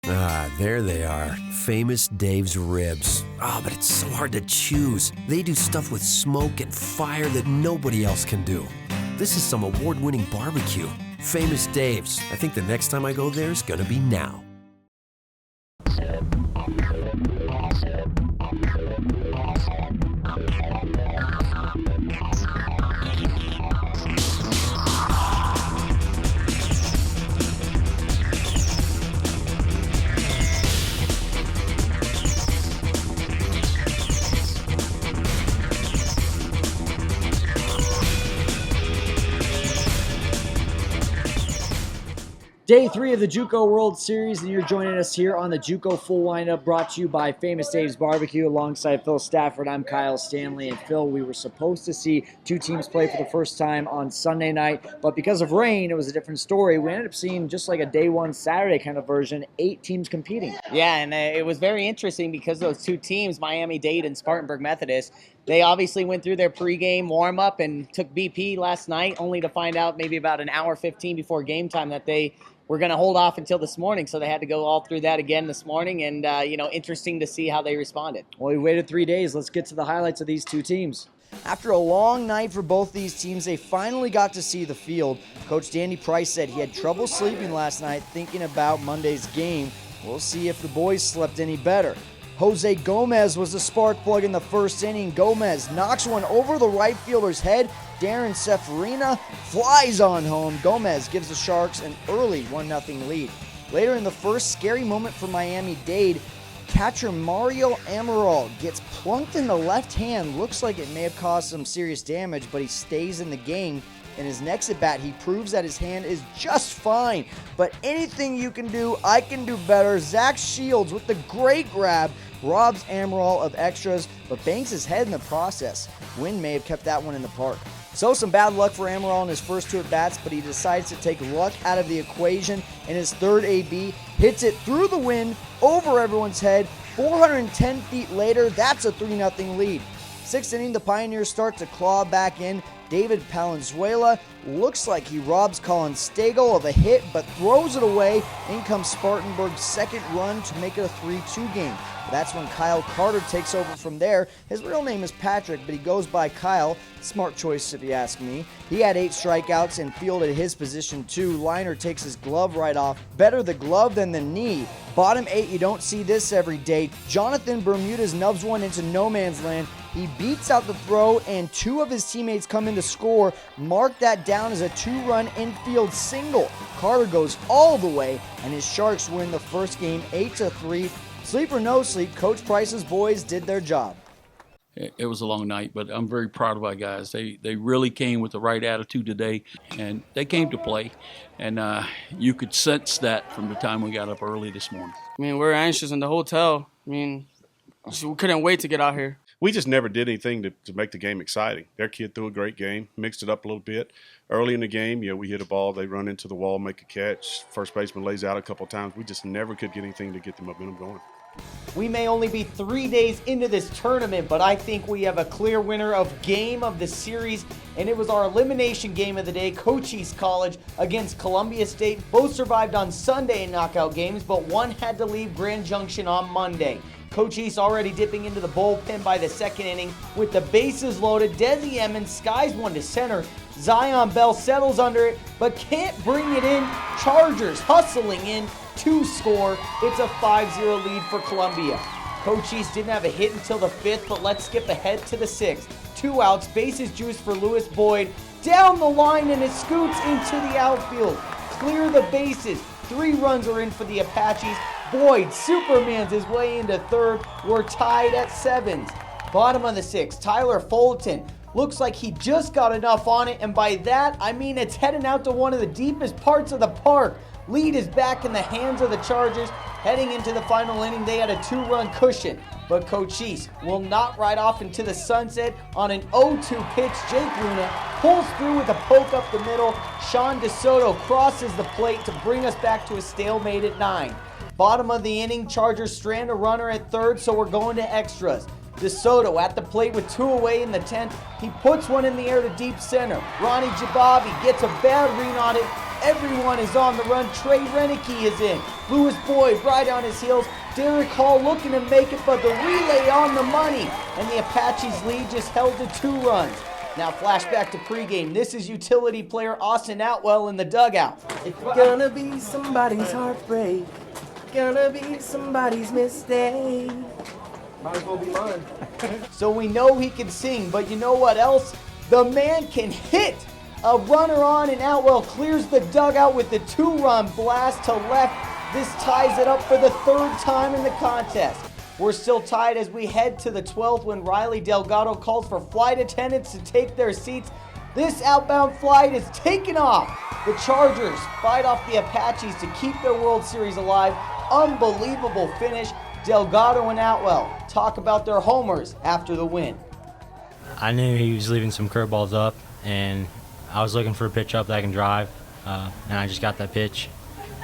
Ah, there they are. Famous Dave's Ribs. Ah, but it's so hard to choose. They do stuff with smoke and fire that nobody else can do. This is some award-winning barbecue. Famous Dave's. I think the next time I go there is gonna be now. Day 3 of the JUCO World Series, and you're joining us here on the JUCO Full Windup, brought to you by Famous Dave's Barbecue. Alongside Phil Stafford, I'm Kyle Stanley. And Phil, we were supposed to see two teams play for the first time on Sunday night, but because of rain, it was a different story. We ended up seeing just like a day one Saturday kind of version, 8 teams competing. Yeah, and it was very interesting because those two teams, Miami-Dade and Spartanburg Methodist, they obviously went through their pregame warm-up and took BP last night, only to find out maybe about an hour 15 before game time that they were going to hold off until this morning. So they had to go all through that again this morning, and, interesting to see how they responded. Well, we waited 3 days. Let's get to the highlights of these two teams. After a long night for both these teams, they finally got to see the field. Coach Danny Price said he had trouble sleeping last night thinking about Monday's game. We'll see if the boys slept any better. Jose Gomez was the spark plug in the first inning. Gomez knocks one over the right fielder's head. Darren Seferina flies on home. Gomez gives the Sharks an early 1-0 lead. Later in the first, scary moment for Miami-Dade. Catcher Mario Amaral gets plunked in the left hand. Looks like it may have caused some serious damage, but he stays in the game. In his next at-bat, he proves that his hand is just fine. But anything you can do, I can do better. Zach Shields with the great grab robs Amaral of extras, but bangs his head in the process. Wind may have kept that one in the park. So some bad luck for Amaral in his first two at-bats, but he decides to take luck out of the equation. In his third AB, hits it through the wind, over everyone's head. 410 feet later, that's a 3-0 lead. Sixth inning, the Pioneers start to claw back in. David Palenzuela looks like he robs Colin Stagel of a hit, but throws it away. In comes Spartanburg's second run to make it a 3-2 game. That's when Kyle Carter takes over from there. His real name is Patrick, but he goes by Kyle. Smart choice if you ask me. He had 8 strikeouts and fielded his position too. Liner takes his glove right off. Better the glove than the knee. Bottom 8, you don't see this every day. Jonathan Bermudez nubs one into no man's land. He beats out the throw, and 2 of his teammates come in to score. Mark that down as a 2-run infield single. Carter goes all the way, and his Sharks win the first game 8-3. Sleep or no sleep, Coach Price's boys did their job. It was a long night, but I'm very proud of our guys. They really came with the right attitude today, and they came to play. And you could sense that from the time we got up early this morning. We were anxious in the hotel. We couldn't wait to get out here. We just never did anything to make the game exciting. Their kid threw a great game, mixed it up a little bit. Early in the game, we hit a ball, they run into the wall, make a catch. First baseman lays out a couple times. We just never could get anything to get the momentum going. We may only be 3 days into this tournament, but I think we have a clear winner of game of the series, and it was our elimination game of the day, Cochise College against Columbia State. Both survived on Sunday in knockout games, but one had to leave Grand Junction on Monday. Cochise already dipping into the bullpen by the second inning with the bases loaded. Desi Emmons skies one to center. Zion Bell settles under it, but can't bring it in. Chargers hustling in to score. It's a 5-0 lead for Columbia. Cochise didn't have a hit until the 5th, but let's skip ahead to the 6th. 2 outs, bases juiced for Lewis Boyd. Down the line, and it scoots into the outfield. Clear the bases. 3 runs are in for the Apaches. Boyd Supermans his way into third. We're tied at 7s. Bottom of the 6th, Tyler Fulton. Looks like he just got enough on it, and by that, I mean it's heading out to one of the deepest parts of the park. Lead is back in the hands of the Chargers. Heading into the final inning, they had a 2-run cushion, but Cochise will not ride off into the sunset on an 0-2 pitch. Jake Luna pulls through with a poke up the middle. Sean DeSoto crosses the plate to bring us back to a stalemate at 9. Bottom of the inning, Chargers strand a runner at third, so we're going to extras. DeSoto at the plate with 2 away in the 10th. He puts one in the air to deep center. Ronnie Jababi gets a bad read on it. Everyone is on the run. Trey Renicky is in. Lewis Boyd right on his heels. Derek Hall looking to make it, but the relay on the money. And the Apaches lead just held to 2 runs. Now flashback to pregame. This is utility player Austin Outwell in the dugout. It's gonna be somebody's heartbreak. Gonna be somebody's mistake. Might as well be mine. So we know he can sing, but you know what else? The man can hit. A runner on and Outwell clears the dugout with the 2-run blast to left. This ties it up for the 3rd time in the contest. We're still tied as we head to the 12th when Riley Delgado calls for flight attendants to take their seats. This outbound flight is taken off. The Chargers fight off the Apaches to keep their World Series alive. Unbelievable finish. Delgado and Outwell talk about their homers after the win. I knew he was leaving some curveballs up, and I was looking for a pitch up that I can drive, and I just got that pitch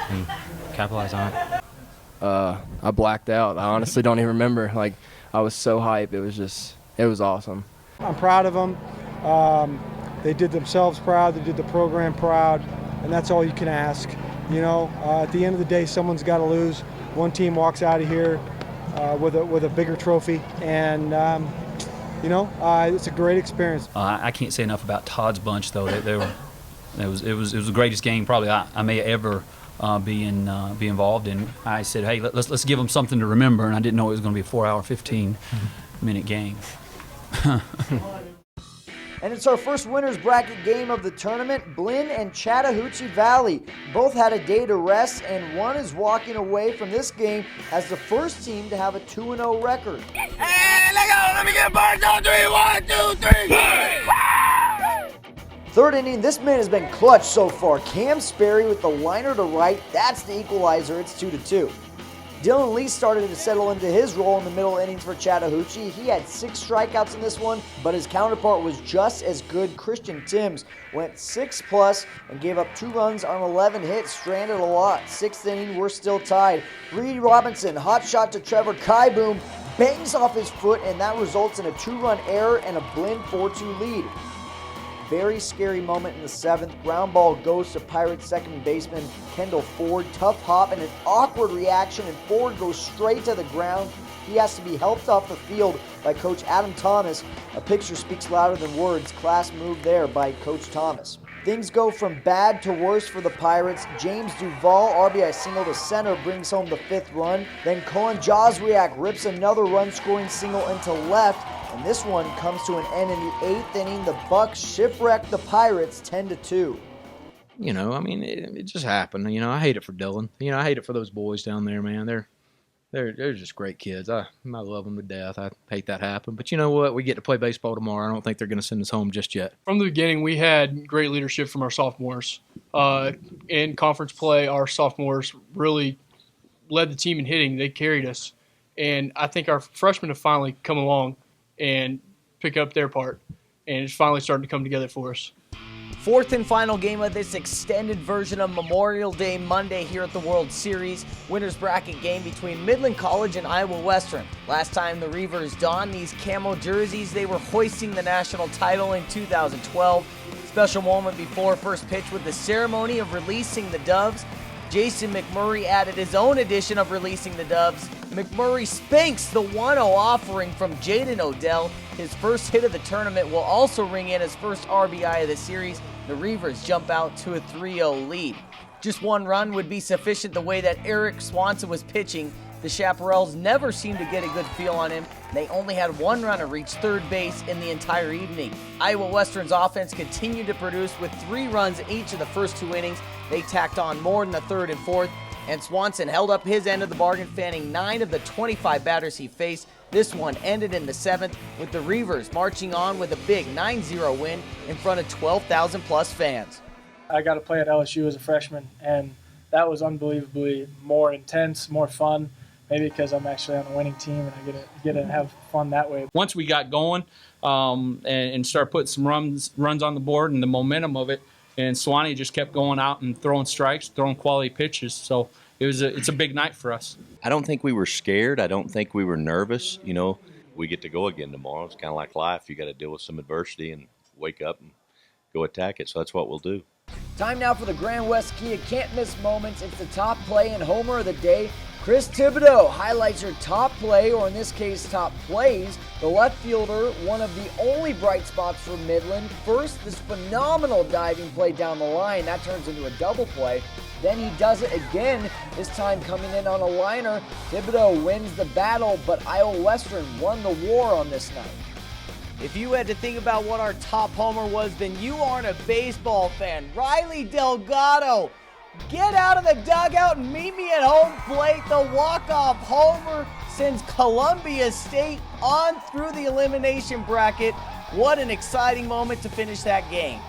and capitalized on it. I blacked out. I honestly don't even remember. Like, I was so hyped. It was awesome. I'm proud of them. They did themselves proud. They did the program proud, and that's all you can ask. You know, at the end of the day, someone's got to lose. One team walks out of here with a bigger trophy, and you know, it's a great experience. I can't say enough about Todd's bunch, though. It was the greatest game probably I may ever be involved in. I said, hey, let's give them something to remember, and I didn't know it was going to be a 4-hour, 15-minute game. And it's our first winners bracket game of the tournament. Blinn and Chattahoochee Valley both had a day to rest, and one is walking away from this game as the first team to have a 2-0 record. Hey, let me get a bird on 3, 1, 2, 3. Third inning, this man has been clutch so far. Cam Sperry with the liner to right. That's the equalizer. It's 2-2. Dylan Lee started to settle into his role in the middle innings for Chattahoochee. He had 6 strikeouts in this one, but his counterpart was just as good. Christian Timms went 6+ and gave up 2 runs on 11 hits, stranded a lot. 6th inning, we're still tied. Reed Robinson, hot shot to Trevor Kaiboom, bangs off his foot, and that results in a 2-run error and a Blinn 4-2 lead. Very scary moment in the 7th. Ground ball goes to Pirates second baseman Kendall Ford. Tough hop and an awkward reaction, and Ford goes straight to the ground. He has to be helped off the field by Coach Adam Thomas. A picture speaks louder than words. Class move there by Coach Thomas. Things go from bad to worse for the Pirates. James Duvall, RBI single to center, brings home the 5th run. Then Colin Josriak rips another run-scoring single into left. And this one comes to an end in the 8th inning. The Bucks shipwreck the Pirates 10-2. You know, I mean, it just happened. You know, I hate it for Dylan. You know, I hate it for those boys down there, man. They're just great kids. I love them to death. I hate that happen. But you know what? We get to play baseball tomorrow. I don't think they're going to send us home just yet. From the beginning, we had great leadership from our sophomores. In conference play, our sophomores really led the team in hitting. They carried us. And I think our freshmen have finally come along and pick up their part, and it's finally starting to come together for us. 4th and final game of this extended version of Memorial Day Monday here at the World Series. Winners bracket game between Midland College and Iowa Western. Last time the Reavers donned these camo jerseys, they were hoisting the national title in 2012. Special moment before first pitch with the ceremony of releasing the Doves. Jason McMurray added his own edition of releasing the Doves. McMurray spanks the 1-0 offering from Jaden Odell. His first hit of the tournament will also ring in his first RBI of the series. The Reavers jump out to a 3-0 lead. Just 1 run would be sufficient the way that Eric Swanson was pitching. The Chaparrals never seemed to get a good feel on him. They only had 1 runner reach third base in the entire evening. Iowa Western's offense continued to produce with 3 runs in each of the first 2 innings. They tacked on more in the 3rd and 4th, and Swanson held up his end of the bargain, fanning 9 of the 25 batters he faced. This one ended in the 7th, with the Reavers marching on with a big 9-0 win in front of 12,000 plus fans. I got to play at LSU as a freshman, and that was unbelievably more intense, more fun. Maybe because I'm actually on a winning team and I get to have fun that way. Once we got going and start putting some runs on the board and the momentum of it, and Swanee just kept going out and throwing strikes, throwing quality pitches. So it's a big night for us. I don't think we were scared. I don't think we were nervous. You know, we get to go again tomorrow. It's kind of like life. You got to deal with some adversity and wake up and go attack it. So that's what we'll do. Time now for the Grand West Kia can't miss moments. It's the top play and homer of the day. Chris Thibodeau highlights your top play, or in this case, top plays. The left fielder, one of the only bright spots for Midland. First, this phenomenal diving play down the line. That turns into a double play. Then he does it again, this time coming in on a liner. Thibodeau wins the battle, but Iowa Western won the war on this night. If you had to think about what our top homer was, then you aren't a baseball fan. Riley Delgado, get out of the dugout and meet me at home plate. The walk-off homer sends Columbia State on through the elimination bracket. What an exciting moment to finish that game.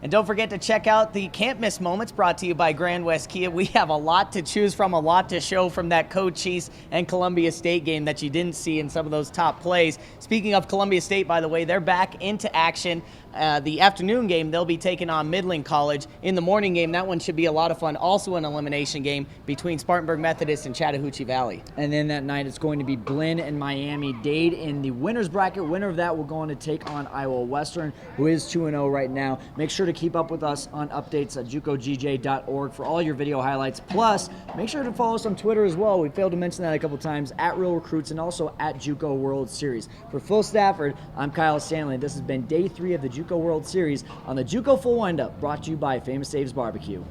And don't forget to check out the Can't Miss Moments brought to you by Grand West Kia. We have a lot to choose from, a lot to show from that Cochise and Columbia State game that you didn't see in some of those top plays. Speaking of Columbia State, by the way, they're back into action. The afternoon game, they'll be taking on Midland College. In the morning game, that one should be a lot of fun. Also an elimination game between Spartanburg Methodist and Chattahoochee Valley. And then that night, it's going to be Blinn and Miami-Dade in the winner's bracket. Winner of that will go on to take on Iowa Western, who is 2-0 right now. Make sure to keep up with us on updates at JUCOGJ.org for all your video highlights. Plus, make sure to follow us on Twitter as well. We failed to mention that a couple times, at Real Recruits and also at JUCO World Series. For Phil Stafford, I'm Kyle Stanley. This has been day 3 of the JUCO World Series on the JUCO Full Windup, brought to you by Famous Dave's Barbecue.